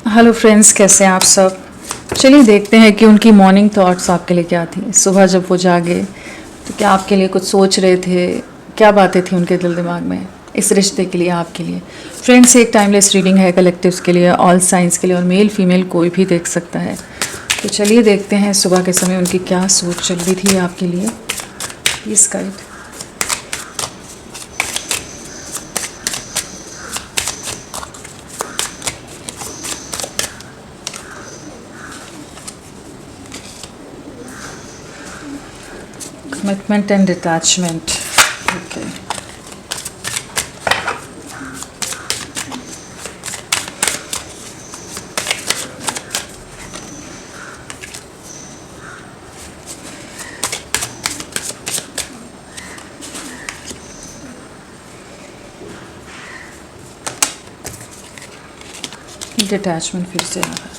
Hello friends, कैसे हैं आप सब। चलिए देखते हैं कि उनकी मॉर्निंग थॉट्स आपके लिए क्या थी। सुबह जब वो जागे तो क्या आपके लिए कुछ सोच रहे थे, क्या बातें थी उनके दिल दिमाग में इस रिश्ते के लिए, आपके लिए। फ्रेंड्स, एक टाइमलेस रीडिंग है कलेक्टिव्स के लिए, ऑल साइंस के लिए, और मेल फीमेल कोई भी देख सकता है। तो चलिए देखते हैं सुबह के समय उनकी क्या सोच चल रही थी आपके लिए। Please guide. Commitment and detachment. Okay. Detachment फिर से आ रहा है।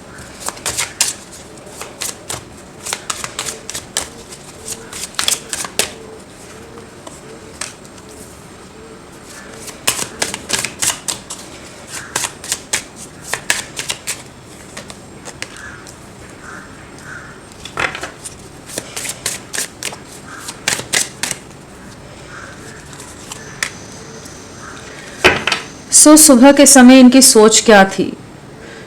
सुबह के समय इनकी सोच क्या थी।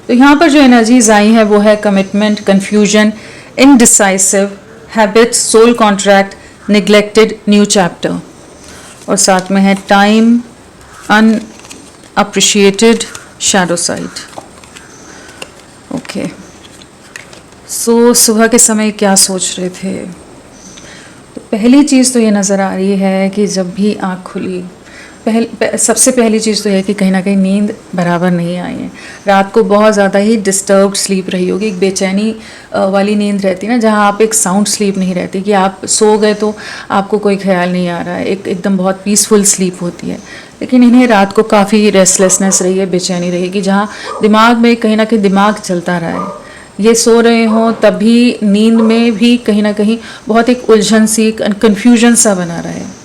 तो यहाँ पर जो एनर्जीज आई हैं वो है commitment, confusion, indecisive, habit, soul contract, neglected, new chapter, और साथ में है time, unappreciated, shadow side. Okay, सुबह के समय क्या सोच रहे थे। तो पहली चीज़ तो ये नज़र आ रही है कि जब भी आँख खुली, सबसे पहली चीज़ तो है कि कहीं ना कहीं नींद बराबर नहीं आई है। रात को बहुत ज़्यादा ही डिस्टर्ब्ड स्लीप रही होगी, एक बेचैनी वाली नींद रहती है ना, जहाँ आप एक साउंड स्लीप नहीं रहती कि आप सो गए तो आपको कोई ख्याल नहीं आ रहा है, एकदम बहुत पीसफुल स्लीप होती है। लेकिन इन्हें रात को काफ़ी रेस्टलेसनेस रही है, बेचैनी रही कि जहाँ दिमाग में कहीं ना कहीं दिमाग चलता रहा है। ये सो रहे हों तब भी नींद में भी कहीं ना कहीं बहुत एक उलझन सी, कन्फ्यूजन सा बना रहा है।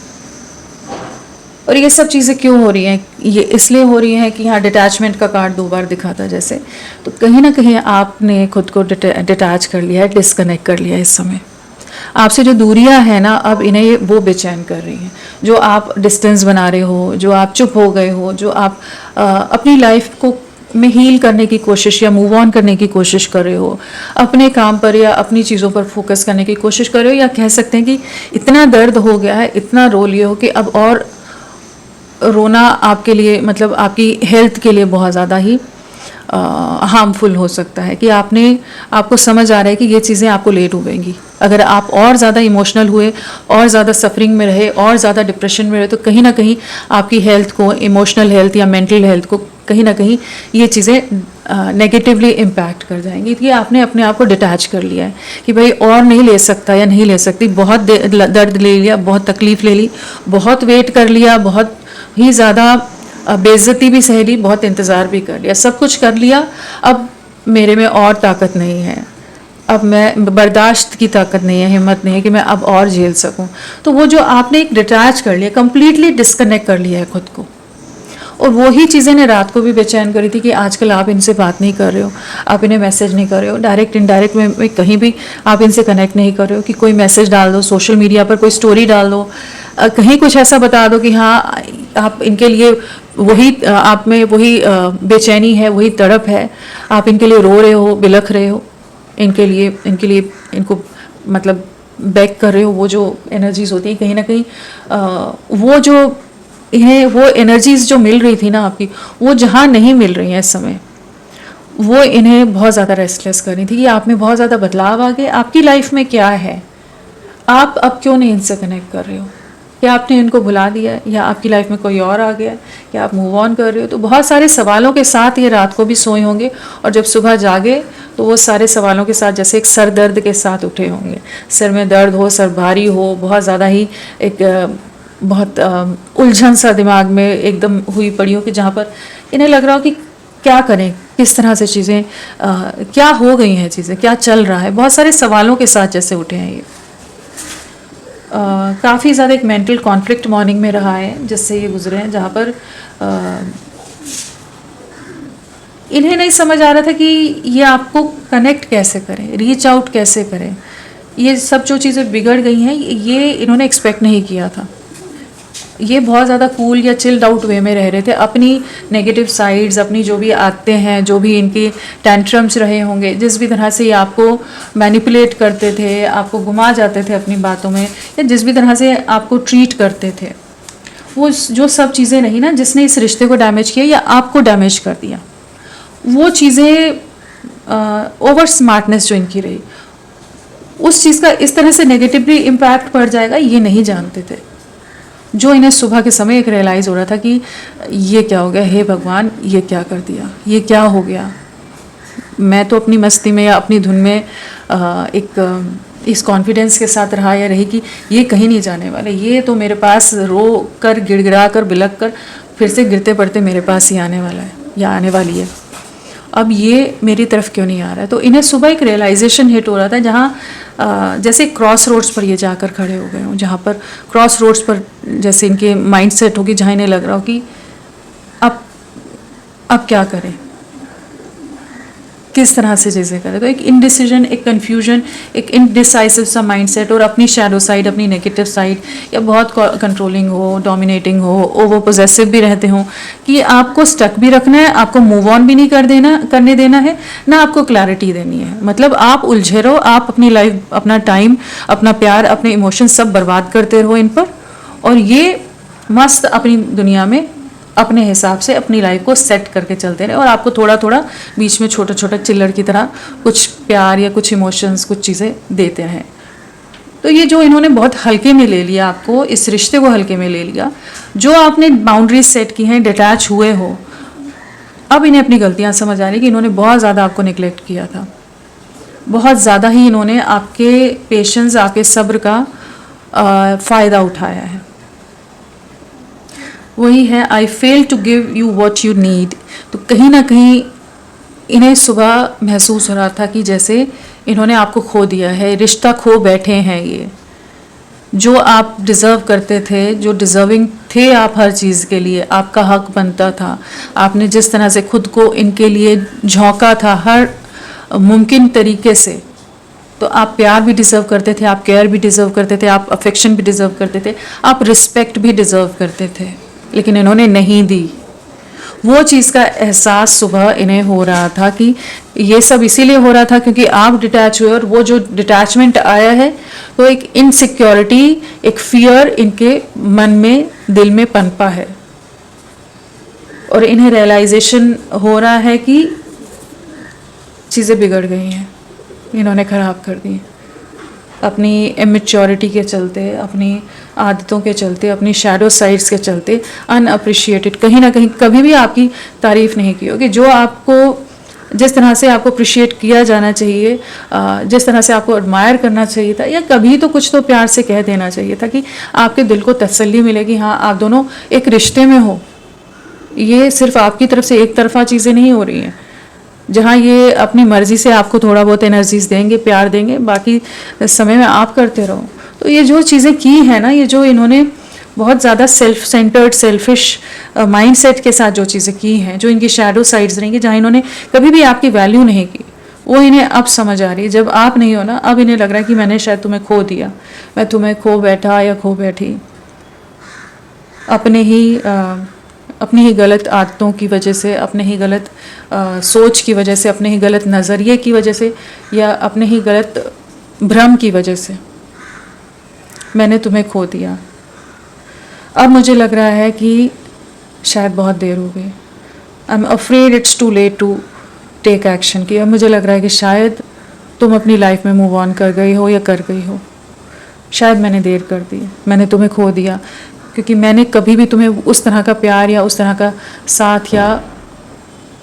और ये सब चीज़ें क्यों हो रही हैं, ये इसलिए हो रही हैं कि यहाँ डिटैचमेंट का कार्ड 2 बार दिखा था जैसे। तो कहीं ना कहीं आपने खुद को डिटैच कर लिया है, डिस्कनेक्ट कर लिया है। इस समय आपसे जो दूरियां हैं ना, अब इन्हें वो बेचैन कर रही हैं। जो आप डिस्टेंस बना रहे हो, जो आप चुप हो गए हो, जो आप अपनी लाइफ को में हील करने की कोशिश या मूव ऑन करने की कोशिश कर रहे हो, अपने काम पर या अपनी चीज़ों पर फोकस करने की कोशिश कर रहे हो, या कह सकते हैं कि इतना दर्द हो गया है, इतना रो लिए हो कि अब और रोना आपके लिए, मतलब आपकी हेल्थ के लिए बहुत ज़्यादा ही हार्मफुल हो सकता है। कि आपको समझ आ रहा है कि ये चीज़ें आपको लेट डूबेंगी। अगर आप और ज़्यादा इमोशनल हुए, और ज़्यादा सफरिंग में रहे, और ज़्यादा डिप्रेशन में रहे, तो कहीं ना कहीं आपकी हेल्थ को, इमोशनल हेल्थ या मेंटल हेल्थ को कहीं ना कहीं ये चीज़ें नेगेटिवली इम्पैक्ट कर जाएंगी। कि आपने अपने आप को डिटैच कर लिया है कि भाई और नहीं ले सकता या नहीं ले सकती, बहुत दर्द ले लिया, बहुत तकलीफ़ ले ली, बहुत वेट कर लिया, बहुत ही ज़्यादा बेइज्जती भी सह ली, बहुत इंतज़ार भी कर लिया, सब कुछ कर लिया। अब मेरे में और ताकत नहीं है, अब मैं बर्दाश्त की ताकत नहीं है, हिम्मत नहीं है कि मैं अब और झेल सकूं। तो वो जो आपने एक डिटैच कर लिया, कंप्लीटली डिस्कनेक्ट कर लिया है खुद को। और वही चीज़ें ने रात को भी बेचैन करी थी कि आजकल आप इनसे बात नहीं कर रहे हो, आप इन्हें मैसेज नहीं कर रहे हो, डायरेक्ट इनडायरेक्ट में कहीं भी आप इनसे कनेक्ट नहीं कर रहे हो। कि कोई मैसेज डाल दो, सोशल मीडिया पर कोई स्टोरी डाल दो, कहीं कुछ ऐसा बता दो कि हाँ आप इनके लिए वही, आप में वही बेचैनी है, वही तड़प है, आप इनके लिए रो रहे हो, बिलख रहे हो, इनके लिए इनको मतलब बैक कर रहे हो। वो जो एनर्जीज होती है कहीं ना कहीं वो जो इन्हें वो एनर्जीज जो मिल रही थी ना आपकी, वो जहाँ नहीं मिल रही हैं इस समय, वो इन्हें बहुत ज़्यादा रेस्टलेस कर रही थी कि आप में बहुत ज़्यादा बदलाव आ गए। आपकी लाइफ में क्या है, आप अब क्यों नहीं इनसे कनेक्ट कर रहे हो, या आपने इनको भुला दिया है, या आपकी लाइफ में कोई और आ गया है, या आप मूव ऑन कर रहे हो। तो बहुत सारे सवालों के साथ ये रात को भी सोए होंगे, और जब सुबह जागे तो वो सारे सवालों के साथ जैसे एक सर दर्द के साथ उठे होंगे। सिर में दर्द हो, सर भारी हो, बहुत ज़्यादा ही एक बहुत उलझन सा दिमाग में एकदम हुई पड़ी हो, कि जहाँ पर इन्हें लग रहा हो कि क्या करें, किस तरह से चीज़ें क्या हो गई हैं, चीज़ें क्या चल रहा है। बहुत सारे सवालों के साथ जैसे उठे हैं ये। काफ़ी ज़्यादा एक मेंटल कॉन्फ्लिक्ट मॉर्निंग में रहा है जिससे ये गुजरे हैं, जहाँ पर इन्हें नहीं समझ आ रहा था कि ये आपको कनेक्ट कैसे करें, रीच आउट कैसे करें। ये सब जो चीज़ें बिगड़ गई हैं ये इन्होंने एक्सपेक्ट नहीं किया था। ये बहुत ज़्यादा कूल या चिल्ड आउट वे में रह रहे थे, अपनी नेगेटिव साइड्स, अपनी जो भी आते हैं, जो भी इनके टेंट्रम्स रहे होंगे, जिस भी तरह से ये आपको मैनिपुलेट करते थे, आपको घुमा जाते थे अपनी बातों में, या जिस भी तरह से आपको ट्रीट करते थे, वो जो सब चीज़ें रही ना जिसने इस रिश्ते को डैमेज किया या आपको डैमेज कर दिया, वो चीज़ें ओवर स्मार्टनेस जो इनकी रही, उस चीज़ का इस तरह से नेगेटिवली इम्पैक्ट पड़ जाएगा ये नहीं जानते थे। जो इन्हें सुबह के समय एक रियलाइज़ हो रहा था कि ये क्या हो गया, हे भगवान ये क्या कर दिया, ये क्या हो गया। मैं तो अपनी मस्ती में या अपनी धुन में इस कॉन्फिडेंस के साथ रहा या रही कि ये कहीं नहीं जाने वाले, ये तो मेरे पास रो कर, गिड़गिड़ा कर, बिलक कर फिर से गिरते पड़ते मेरे पास ही आने वाला है या आने वाली है। अब ये मेरी तरफ क्यों नहीं आ रहा है। तो इन्हें सुबह एक रियलाइजेशन हिट हो रहा था, जहाँ जैसे क्रॉस रोड्स पर ये जाकर खड़े हो गए हों, जहाँ पर क्रॉस रोड्स पर जैसे इनके माइंड सेट होगी, जहाँ इन्हें लग रहा हो कि अब क्या करें, किस तरह से चीज़ें करें। तो एक इनडिसीजन, एक कन्फ्यूजन, एक इनडिसाइसिव सा माइंड सेट, और अपनी शैडो साइड, अपनी नेगेटिव साइड, या बहुत कंट्रोलिंग हो, डोमिनेटिंग हो, ओवर पोजेसिव भी रहते हों कि आपको स्टक भी रखना है, आपको मूव ऑन भी नहीं करने देना है, ना आपको क्लैरिटी देनी है। मतलब आप उलझे रहो, आप अपनी लाइफ, अपना टाइम, अपना प्यार, अपने इमोशंस सब बर्बाद करते रहो इन पर, और ये मस्त अपनी दुनिया में अपने हिसाब से अपनी लाइफ को सेट करके चलते रहे, और आपको थोड़ा थोड़ा बीच में छोटा छोटा चिल्लर की तरह कुछ प्यार या कुछ इमोशंस, कुछ चीज़ें देते हैं। तो ये जो इन्होंने बहुत हल्के में ले लिया, आपको इस रिश्ते को हल्के में ले लिया, जो आपने बाउंड्रीज सेट की हैं, डिटैच हुए हो, अब इन्हें अपनी गलतियां समझ आ रही कि इन्होंने बहुत ज़्यादा आपको निगलेक्ट किया था, बहुत ज़्यादा ही इन्होंने आपके पेशेंस, आपके सब्र का फ़ायदा उठाया है। वही है, I fail to give you what you need. तो कहीं ना कहीं इन्हें सुबह महसूस हो रहा था कि जैसे इन्होंने आपको खो दिया है, रिश्ता खो बैठे हैं। ये जो आप डिज़र्व करते थे, जो डिज़र्विंग थे आप हर चीज़ के लिए, आपका हक बनता था, आपने जिस तरह से खुद को इनके लिए झोंका था हर मुमकिन तरीके से, तो आप प्यार भी डिज़र्व करते थे, आप केयर भी डिज़र्व करते थे, आप अफेक्शन भी डिज़र्व करते थे, आप रिस्पेक्ट भी डिज़र्व करते थे, लेकिन इन्होंने नहीं दी। वो चीज़ का एहसास सुबह इन्हें हो रहा था कि ये सब इसीलिए हो रहा था क्योंकि आप डिटैच हुए, और वो जो डिटैचमेंट आया है तो एक इनसिक्योरिटी, एक फियर इनके मन में, दिल में पनपा है, और इन्हें रियलाइजेशन हो रहा है कि चीज़ें बिगड़ गई हैं, इन्होंने ख़राब कर दी अपनी इमेच्योरिटी के चलते, अपनी आदतों के चलते, अपनी शैडो साइड्स के चलते, अनअप्रिशिएटेड। कहीं ना कहीं कभी भी आपकी तारीफ़ नहीं की होगी, जो आपको जिस तरह से आपको अप्रिशिएट किया जाना चाहिए, जिस तरह से आपको एडमायर करना चाहिए था, या कभी तो कुछ तो प्यार से कह देना चाहिए था कि आपके दिल को तसल्ली मिलेगी, हाँ आप दोनों एक रिश्ते में हो, ये सिर्फ आपकी तरफ से एक तरफा चीज़ें नहीं हो रही हैं, जहाँ ये अपनी मर्ज़ी से आपको थोड़ा बहुत एनर्जीज देंगे, प्यार देंगे, बाकी समय में आप करते रहो। तो ये जो चीज़ें की हैं ना, ये जो इन्होंने बहुत ज़्यादा सेल्फ सेंटर्ड, सेल्फिश माइंडसेट के साथ जो चीज़ें की हैं, जो इनकी शैडो साइड्स रहेंगी, जहाँ इन्होंने कभी भी आपकी वैल्यू नहीं की, वो इन्हें अब समझ आ रही है। जब आप नहीं हो ना, अब इन्हें लग रहा है कि मैंने शायद तुम्हें खो दिया, मैं तुम्हें खो बैठा या खो बैठी, अपनी ही गलत आदतों की वजह से, अपने ही गलत सोच की वजह से, अपने ही गलत नज़रिए की वजह से, या अपने ही गलत भ्रम की वजह से मैंने तुम्हें खो दिया। अब मुझे लग रहा है कि शायद बहुत देर हो गई। I am afraid it's too late to take action. कि अब मुझे लग रहा है कि शायद तुम अपनी लाइफ में मूव ऑन कर गई हो या कर गई हो, शायद मैंने देर कर दी, मैंने तुम्हें खो दिया, क्योंकि मैंने कभी भी तुम्हें उस तरह का प्यार या उस तरह का साथ या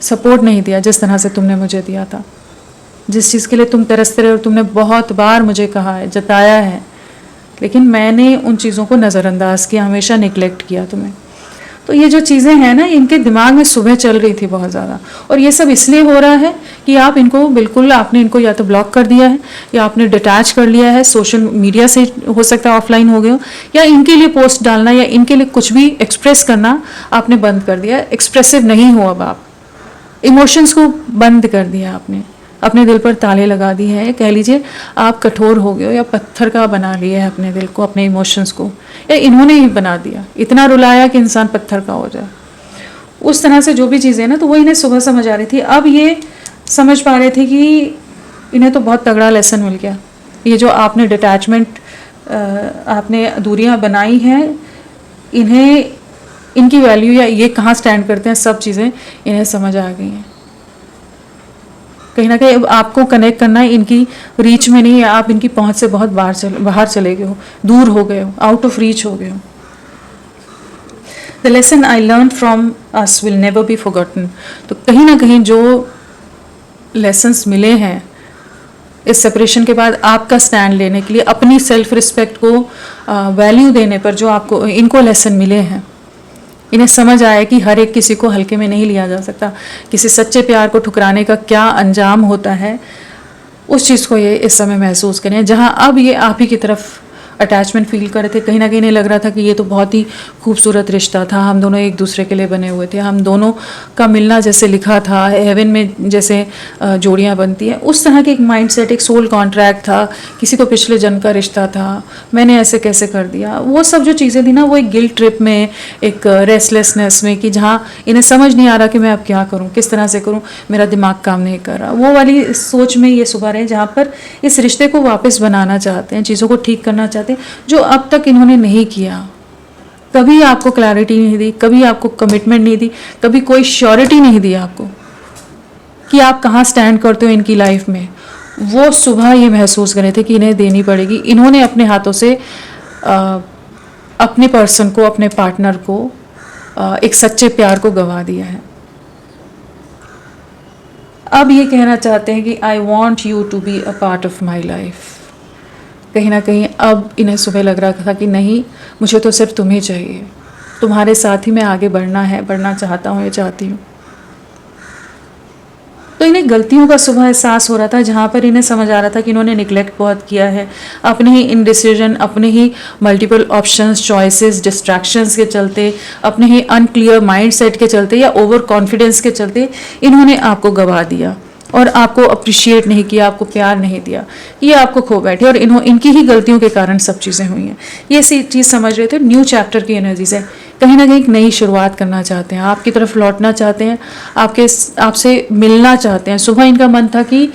सपोर्ट नहीं दिया जिस तरह से तुमने मुझे दिया था। जिस चीज़ के लिए तुम तरसते रहे और तुमने बहुत बार मुझे कहा है, जताया है, लेकिन मैंने उन चीज़ों को नज़रअंदाज किया, हमेशा निगलेक्ट किया तुम्हें। तो ये जो चीज़ें हैं ना, इनके दिमाग में सुबह चल रही थी बहुत ज़्यादा, और ये सब इसलिए हो रहा है कि आप इनको बिल्कुल, आपने इनको या तो ब्लॉक कर दिया है, या आपने डिटैच कर लिया है सोशल मीडिया से, हो सकता है ऑफलाइन हो गए हो, या इनके लिए पोस्ट डालना या इनके लिए कुछ भी एक्सप्रेस करना आपने बंद कर दिया, एक्सप्रेसिव नहीं हो अब आप। इमोशंस को बंद कर दिया आपने, अपने दिल पर ताले लगा दिए हैं, कह लीजिए आप कठोर हो गए हो या पत्थर का बना लिया है अपने दिल को, अपने इमोशंस को, या इन्होंने ही बना दिया, इतना रुलाया कि इंसान पत्थर का हो जाए। उस तरह से जो भी चीज़ें ना, तो वो इन्हें सुबह समझ आ रही थी। अब ये समझ पा रहे थे कि इन्हें तो बहुत तगड़ा लेसन मिल गया। ये जो आपने डिटैचमेंट, आपने दूरियां बनाई हैं, इन्हें इनकी वैल्यू या ये कहाँ स्टैंड करते हैं, सब चीज़ें इन्हें समझ आ गई हैं। कहीं ना कहीं अब आपको कनेक्ट करना है, इनकी रीच में नहीं है, आप इनकी पहुंच से बहुत बाहर चले गए हो, दूर हो गए हो, आउट ऑफ रीच हो गए हो। The lesson I learn from us will never be forgotten. तो कहीं ना कहीं जो लेसन्स मिले हैं इस सेपरेशन के बाद, आपका स्टैंड लेने के लिए, अपनी सेल्फ रिस्पेक्ट को वैल्यू देने पर जो आपको इनको लेसन मिले हैं, इन्हें समझ आया कि हर एक किसी को हल्के में नहीं लिया जा सकता, किसी सच्चे प्यार को ठुकराने का क्या अंजाम होता है, उस चीज़ को ये इस समय महसूस करें। जहाँ अब ये आप ही की तरफ अटैचमेंट फील कर रहे थे, कहीं ना कहीं इन्हें लग रहा था कि ये तो बहुत ही खूबसूरत रिश्ता था, हम दोनों एक दूसरे के लिए बने हुए थे, हम दोनों का मिलना जैसे लिखा था हेवन में, जैसे जोड़ियाँ बनती हैं, उस तरह के एक माइंडसेट, एक सोल कॉन्ट्रैक्ट था, किसी तो पिछले जन्म का रिश्ता था, मैंने ऐसे कैसे कर दिया, वो सब जो चीज़ें थी ना, वो एक गिल्ट ट्रिप में, एक रेस्टलेसनेस में, कि जहाँ इन्हें समझ नहीं आ रहा कि मैं अब क्या करूँ, किस तरह से करूँ, मेरा दिमाग काम नहीं कर रहा, वो वाली सोच में ये सुबह रहे, जहाँ पर इस रिश्ते को वापस बनाना चाहते हैं, चीज़ों को ठीक करना चाहते हैं, जो अब तक इन्होंने नहीं किया। कभी आपको क्लैरिटी नहीं दी, कभी आपको कमिटमेंट नहीं दी, कभी कोई श्योरिटी नहीं दी आपको कि आप कहाँ स्टैंड करते हो इनकी लाइफ में। वो सुबह ये महसूस कर रहे थे कि इन्हें देनी पड़ेगी। इन्होंने अपने हाथों से अपने पर्सन को, अपने पार्टनर को, एक सच्चे प्यार को गंवा दिया है। अब ये कहना चाहते हैं कि I want you to be a part of my life. कहीं ना कहीं अब इन्हें सुबह लग रहा था कि नहीं, मुझे तो सिर्फ तुम ही चाहिए, तुम्हारे साथ ही मैं आगे बढ़ना है, बढ़ना चाहता हूँ या चाहती हूँ। तो इन्हें गलतियों का सुबह एहसास हो रहा था, जहाँ पर इन्हें समझ आ रहा था कि इन्होंने निगलेक्ट बहुत किया है, अपने ही इनडिसीजन, अपने ही मल्टीपल ऑप्शंस, चॉइसेस, डिस्ट्रैक्शंस के चलते, अपने ही अनक्लियर माइंडसेट के चलते या ओवर कॉन्फिडेंस के चलते इन्होंने आपको गवा दिया और आपको अप्रिशिएट नहीं किया, आपको प्यार नहीं दिया, ये आपको खो बैठे, और इनकी ही गलतियों के कारण सब चीज़ें हुई हैं। ये चीज़ समझ रहे थे। न्यू चैप्टर की एनर्जी से कहीं ना कहीं एक नई शुरुआत करना चाहते हैं, आपकी तरफ लौटना चाहते हैं, आपसे मिलना चाहते हैं। सुबह इनका मन था कि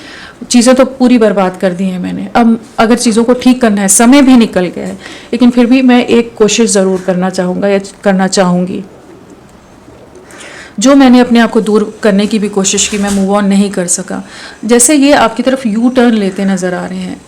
चीज़ें तो पूरी बर्बाद कर दी हैं मैंने, अब अगर चीज़ों को ठीक करना है, समय भी निकल गया है, लेकिन फिर भी मैं एक कोशिश ज़रूर करना चाहूँगा या करना चाहूँगी। जो मैंने अपने आप को दूर करने की भी कोशिश की, मैं मूव ऑन नहीं कर सका। जैसे ये आपकी तरफ यू टर्न लेते नज़र आ रहे हैं,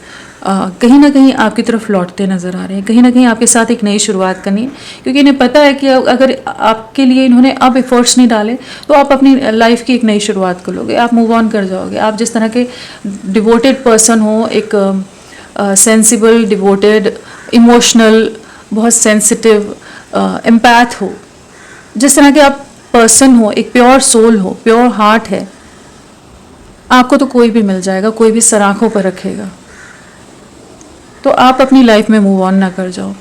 कहीं ना कहीं आपकी तरफ लौटते नज़र आ रहे हैं, कहीं ना कहीं आपके साथ एक नई शुरुआत करनी है, क्योंकि इन्हें पता है कि अगर आपके लिए इन्होंने अब एफर्ट्स नहीं डाले तो आप अपनी लाइफ की एक नई शुरुआत करोगे, आप मूव ऑन कर जाओगे। आप जिस तरह के डिवोटेड पर्सन हो, एक सेंसिबल, डिवोटेड, इमोशनल, बहुत सेंसिटिव, एम्पैथ हो, जिस तरह के आप पर्सन हो, एक प्योर सोल हो, प्योर हार्ट है, आपको तो कोई भी मिल जाएगा, कोई भी सराखों पर रखेगा। तो आप अपनी लाइफ में मूव ऑन ना कर जाओ।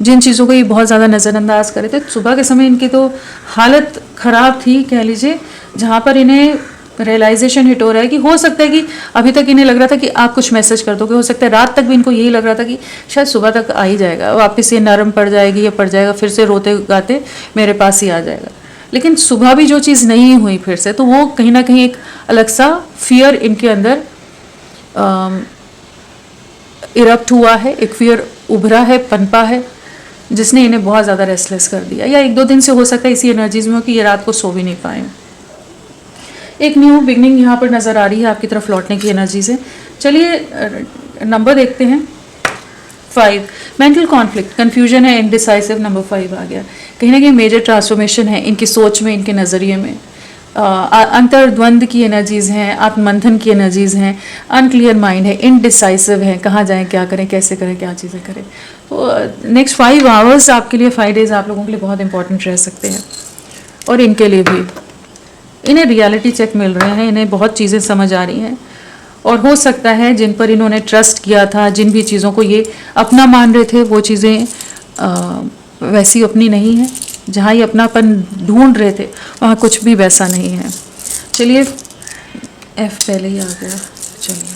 जिन चीज़ों को ये बहुत ज़्यादा नज़रअंदाज कर रहे थे, सुबह के समय इनकी तो हालत ख़राब थी कह लीजिए, जहाँ पर इन्हें रियलाइजेशन हिट हो रहा है कि हो सकता है कि अभी तक इन्हें लग रहा था कि आप कुछ मैसेज कर दोगे, हो सकता है रात तक भी इनको यही लग रहा था कि शायद सुबह तक आ ही जाएगा, वापस ये नरम पड़ जाएगी या पड़ जाएगा, फिर से रोते गाते मेरे पास ही आ जाएगा। लेकिन सुबह भी जो चीज़ नहीं हुई फिर से, तो वो कहीं ना कहीं एक अलग सा फियर इनके अंदर इरप्ट हुआ है, एक फियर उभरा है, पनपा है, जिसने इन्हें बहुत ज़्यादा रेस्टलेस कर दिया। या एक दो दिन से हो सकता है इसी एनर्जीज में हो कि ये रात को सो भी नहीं पाए। एक न्यू बिगनिंग यहाँ पर नज़र आ रही है आपकी तरफ लौटने की एनर्जी से। चलिए नंबर देखते हैं। 5, मेंटल कॉन्फ्लिक्ट, कन्फ्यूजन है, इनडिसाइसिव, नंबर 5 आ गया। कहीं ना कहीं मेजर ट्रांसफॉर्मेशन है इनकी सोच में, इनके नज़रिए में। अंतर्द्वंद की एनर्जीज़ हैं, आत्ममंथन की एनर्जीज़ हैं, अनक्लियर माइंड है, इनडिसाइसिव है, कहाँ जाएं, क्या करें, कैसे करें, क्या चीज़ें करें। तो नेक्स्ट 5 आवर्स आपके लिए, 5 डेज़ आप लोगों के लिए बहुत इंपॉर्टेंट रह सकते हैं, और इनके लिए भी। इन्हें रियलिटी चेक मिल रहे हैं, इन्हें बहुत चीज़ें समझ आ रही हैं, और हो सकता है जिन पर इन्होंने ट्रस्ट किया था, जिन भी चीज़ों को ये अपना मान रहे थे, वो चीज़ें वैसी अपनी नहीं हैं। जहाँ ये अपनापन ढूंढ रहे थे वहाँ कुछ भी वैसा नहीं है। चलिए, एफ पहले ही आ गया। चलिए,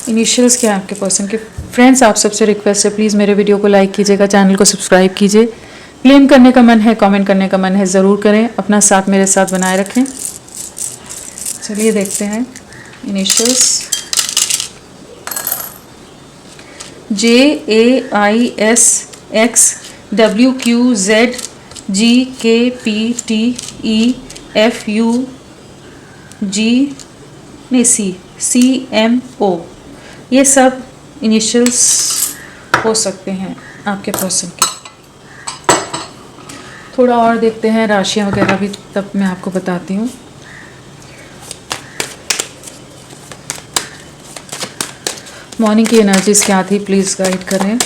इनिशियल्स क्या है आपके पर्सन के? फ्रेंड्स, आप सबसे रिक्वेस्ट है, प्लीज़ मेरे वीडियो को लाइक कीजिएगा, चैनल को सब्सक्राइब कीजिए। क्लेम करने का मन है, कमेंट करने का मन है, ज़रूर करें। अपना साथ मेरे साथ बनाए रखें। चलिए देखते हैं इनिशियल्स। JAISXWQZGKPTEFUG नहीं CMO, ये सब इनिशियल्स हो सकते हैं आपके पर्सन के। थोड़ा और देखते हैं राशियां वगैरह भी, तब मैं आपको बताती हूँ। मॉर्निंग की एनर्जीज क्या थी, प्लीज़ गाइड करें।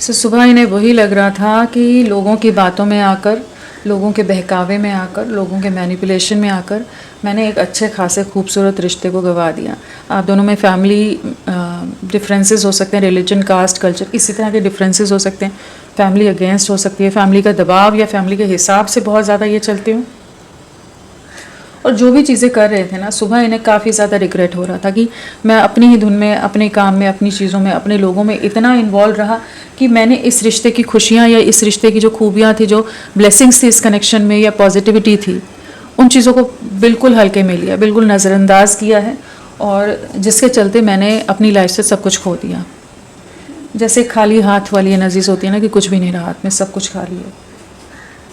सुबह इन्हें वही लग रहा था कि लोगों की बातों में आकर, लोगों के बहकावे में आकर, लोगों के मैनिपुलेशन में आकर मैंने एक अच्छे खासे खूबसूरत रिश्ते को गंवा दिया। आप दोनों में फैमिली डिफरेंसेस हो सकते हैं, रिलीजन, कास्ट, कल्चर, इसी तरह के डिफरेंसेस हो सकते हैं। फैमिली अगेंस्ट हो सकती है, फैमिली का दबाव या फैमिली के हिसाब से बहुत ज़्यादा ये चलते हो। और जो भी चीज़ें कर रहे थे ना, सुबह इन्हें काफ़ी ज़्यादा रिग्रेट हो रहा था कि मैं अपनी ही धुन में, अपने काम में, अपनी चीज़ों में, अपने लोगों में इतना इन्वॉल्व रहा कि मैंने इस रिश्ते की खुशियाँ या इस रिश्ते की जो खूबियाँ थी, जो ब्लेसिंग्स थी इस कनेक्शन में या पॉजिटिविटी थी, उन चीज़ों को बिल्कुल हल्के में लिया, बिल्कुल नज़रअंदाज किया है। और जिसके चलते मैंने अपनी लाइफ से सब कुछ खो दिया। जैसे खाली हाथ वाली एनर्जीज होती है ना, कि कुछ भी नहीं रहा हाथ में, सब कुछ खा लिया,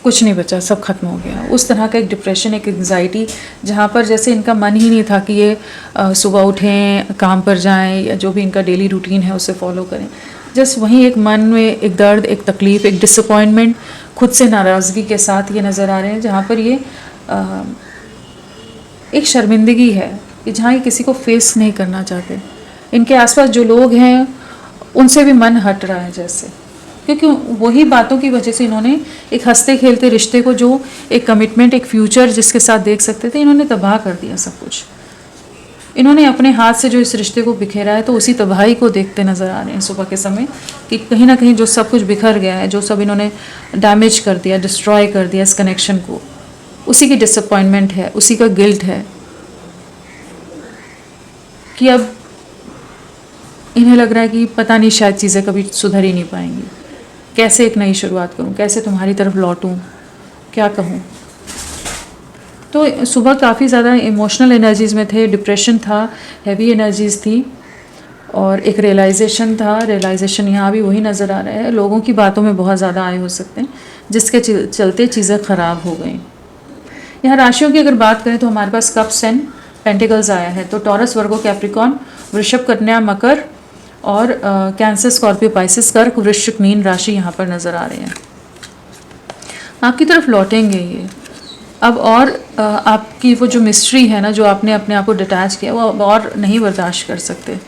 कुछ नहीं बचा, सब खत्म हो गया। उस तरह का एक डिप्रेशन, एक एंजाइटी, जहाँ पर जैसे इनका मन ही नहीं था कि ये सुबह उठें, काम पर जाएं, या जो भी इनका डेली रूटीन है उसे फॉलो करें। जस्ट वहीं एक मन में एक दर्द, एक तकलीफ़, एक डिसअपॉइंटमेंट, खुद से नाराज़गी के साथ ये नज़र आ रहे हैं, जहाँ पर ये एक शर्मिंदगी है कि जहाँ ये किसी को फेस नहीं करना चाहते। इनके आसपास जो लोग हैं उनसे भी मन हट रहा है जैसे, क्योंकि वही बातों की वजह से इन्होंने एक हंसते खेलते रिश्ते को, जो एक कमिटमेंट, एक फ्यूचर जिसके साथ देख सकते थे, इन्होंने तबाह कर दिया सब कुछ। इन्होंने अपने हाथ से जो इस रिश्ते को बिखेरा है, तो उसी तबाही को देखते नज़र आ रहे हैं सुबह के समय, कि कहीं ना कहीं जो सब कुछ बिखर गया है, जो सब इन्होंने डैमेज कर दिया, डिस्ट्रॉय कर दिया इस कनेक्शन को, उसी की डिसअपॉइंटमेंट है, उसी का गिल्ट है कि अब इन्हें लग रहा है कि पता नहीं, शायद चीज़ें कभी सुधर ही नहीं पाएंगी। कैसे एक नई शुरुआत करूं, कैसे तुम्हारी तरफ लौटूं, क्या कहूं। तो सुबह काफ़ी ज़्यादा इमोशनल एनर्जीज़ में थे, डिप्रेशन था, हैवी एनर्जीज़ थी, और एक रियलाइजेशन था। रियलाइजेशन यहाँ भी वही नज़र आ रहा है, लोगों की बातों में बहुत ज़्यादा आए हो सकते हैं, जिसके चलते चीज़ें ख़राब हो गई। यहाँ राशियों की अगर बात करें तो हमारे पास कप्स एंड पेंटिकल्स आया है। तो टॉरस, वर्गो, कैप्रिकॉन, वृषभ, कन्या, मकर, और कैंसर, स्कॉर्पियो, पाइसेस, कर्क, वृश्चिक, मीन राशि यहाँ पर नज़र आ रहे हैं। आपकी तरफ लौटेंगे ये अब, और आपकी वो जो मिस्ट्री है ना, जो आपने अपने आप को डिटैच किया, वो अब और नहीं बर्दाश्त कर सकते।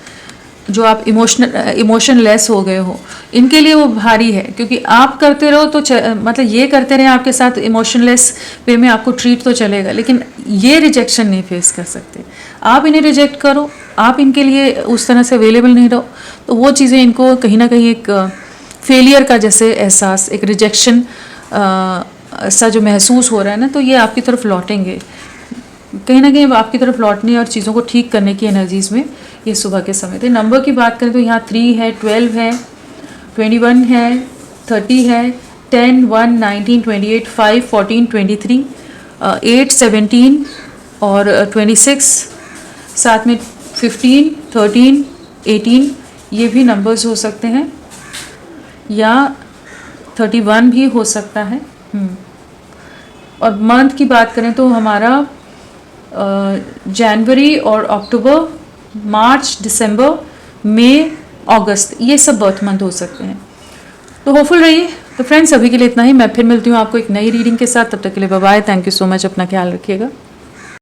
जो आप इमोशनलेस हो गए हो, इनके लिए वो भारी है, क्योंकि आप करते रहो तो मतलब ये करते रहे आपके साथ इमोशनलेस वे में, आपको ट्रीट तो चलेगा, लेकिन ये रिजेक्शन नहीं फेस कर सकते। आप इन्हें रिजेक्ट करो, आप इनके लिए उस तरह से अवेलेबल नहीं रहो, तो वो चीज़ें इनको कहीं ना कहीं एक फेलियर का जैसे एहसास, एक रिजेक्शन सा जो महसूस हो रहा है ना, तो ये आपकी तरफ लौटेंगे कहीं ना कहीं। आपकी तरफ लौटने और चीज़ों को ठीक करने की एनर्जीज़ में ये सुबह के समय थे। नंबर की बात करें तो यहाँ 3 है, 12 है, 21 है, 30 है, 10, 1, 19, 28, 5, 14, 23, 8, 17 और 26, साथ में 15, 13, 18, ये भी नंबर्स हो सकते हैं, या 31 भी हो सकता है। और मंथ की बात करें तो हमारा जनवरी और अक्टूबर, मार्च, दिसंबर, मई, अगस्त, ये सब बर्थ मंथ हो सकते हैं। तो होपफुल रहिए। तो फ्रेंड्स, अभी के लिए इतना ही। मैं फिर मिलती हूँ आपको एक नई रीडिंग के साथ। तब तक के लिए bye bye. Thank you so much. अपना ख्याल रखिएगा।